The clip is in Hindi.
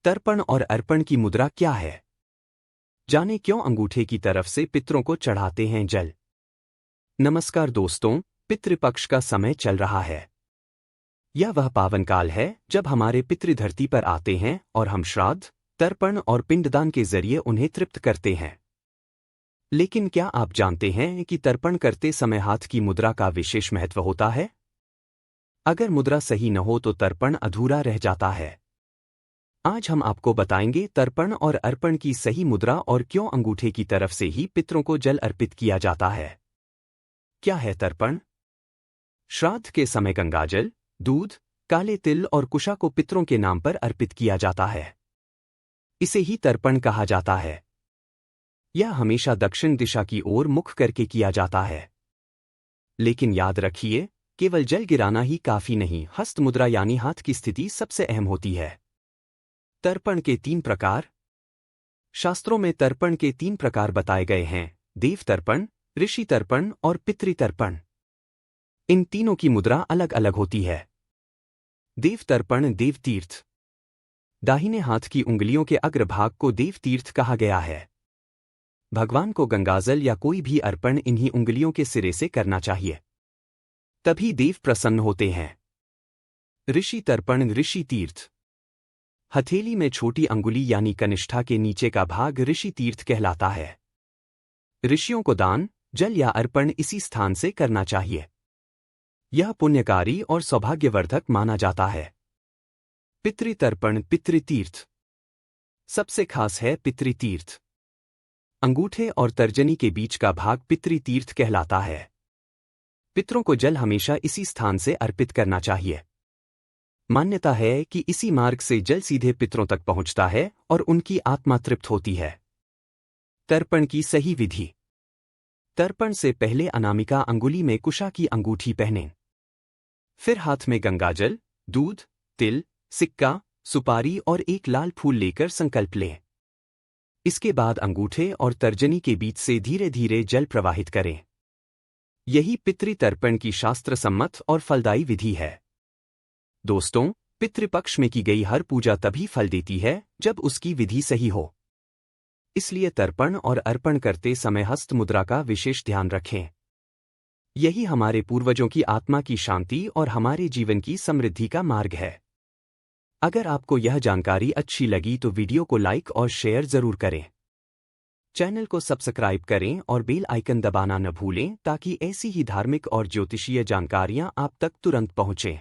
तर्पण और अर्पण की मुद्रा क्या है? जाने क्यों अंगूठे की तरफ से पितरों को चढ़ाते हैं जल। नमस्कार दोस्तों, पितृपक्ष का समय चल रहा है। यह वह पावन काल है जब हमारे पितृ धरती पर आते हैं और हम श्राद्ध, तर्पण और पिंडदान के जरिए उन्हें तृप्त करते हैं। लेकिन क्या आप जानते हैं कि तर्पण करते समय हाथ की मुद्रा का विशेष महत्व होता है? अगर मुद्रा सही न हो तो तर्पण अधूरा रह जाता है। आज हम आपको बताएंगे तर्पण और अर्पण की सही मुद्रा और क्यों अंगूठे की तरफ से ही पितरों को जल अर्पित किया जाता है। क्या है तर्पण? श्राद्ध के समय गंगाजल, दूध, काले तिल और कुशा को पितरों के नाम पर अर्पित किया जाता है। इसे ही तर्पण कहा जाता है। यह हमेशा दक्षिण दिशा की ओर मुख करके किया जाता है। लेकिन याद रखिए, केवल जल गिराना ही काफी नहीं, हस्त मुद्रा यानी हाथ की स्थिति सबसे अहम होती है। तर्पण के 3 प्रकार। शास्त्रों में तर्पण के 3 प्रकार बताए गए हैं: देव तर्पण, ऋषि तर्पण और पितृतर्पण। इन तीनों की मुद्रा अलग अलग होती है। देव तर्पण, देव तीर्थ। दाहिने हाथ की उंगलियों के अग्रभाग को देव तीर्थ कहा गया है। भगवान को गंगाजल या कोई भी अर्पण इन्हीं उंगलियों के सिरे से करना चाहिए, तभी देव प्रसन्न होते हैं। ऋषि तर्पण, ऋषि तीर्थ। हथेली में छोटी अंगुली यानी कनिष्ठा के नीचे का भाग ऋषि तीर्थ कहलाता है। ऋषियों को दान, जल या अर्पण इसी स्थान से करना चाहिए। यह पुण्यकारी और सौभाग्यवर्धक माना जाता है। पितृतर्पण, पितृतीर्थ। सबसे खास है पितृतीर्थ। अंगूठे और तर्जनी के बीच का भाग पितृतीर्थ कहलाता है। पितरों को जल हमेशा इसी स्थान से अर्पित करना चाहिए। मान्यता है कि इसी मार्ग से जल सीधे पितरों तक पहुंचता है और उनकी आत्मा तृप्त होती है। तर्पण की सही विधि। तर्पण से पहले अनामिका अंगुली में कुशा की अंगूठी पहनें। फिर हाथ में गंगाजल, दूध, तिल, सिक्का, सुपारी और एक लाल फूल लेकर संकल्प लें। इसके बाद अंगूठे और तर्जनी के बीच से धीरे धीरे जल प्रवाहित करें। यही पितृतर्पण की शास्त्र सम्मत और फलदायी विधि है। दोस्तों, पितृपक्ष में की गई हर पूजा तभी फल देती है जब उसकी विधि सही हो। इसलिए तर्पण और अर्पण करते समय हस्त मुद्रा का विशेष ध्यान रखें। यही हमारे पूर्वजों की आत्मा की शांति और हमारे जीवन की समृद्धि का मार्ग है। अगर आपको यह जानकारी अच्छी लगी तो वीडियो को लाइक और शेयर जरूर करें। चैनल को सब्सक्राइब करें और बेल आइकन दबाना न भूलें ताकि ऐसी ही धार्मिक और ज्योतिषीय जानकारियां आप तक तुरंत पहुंचें।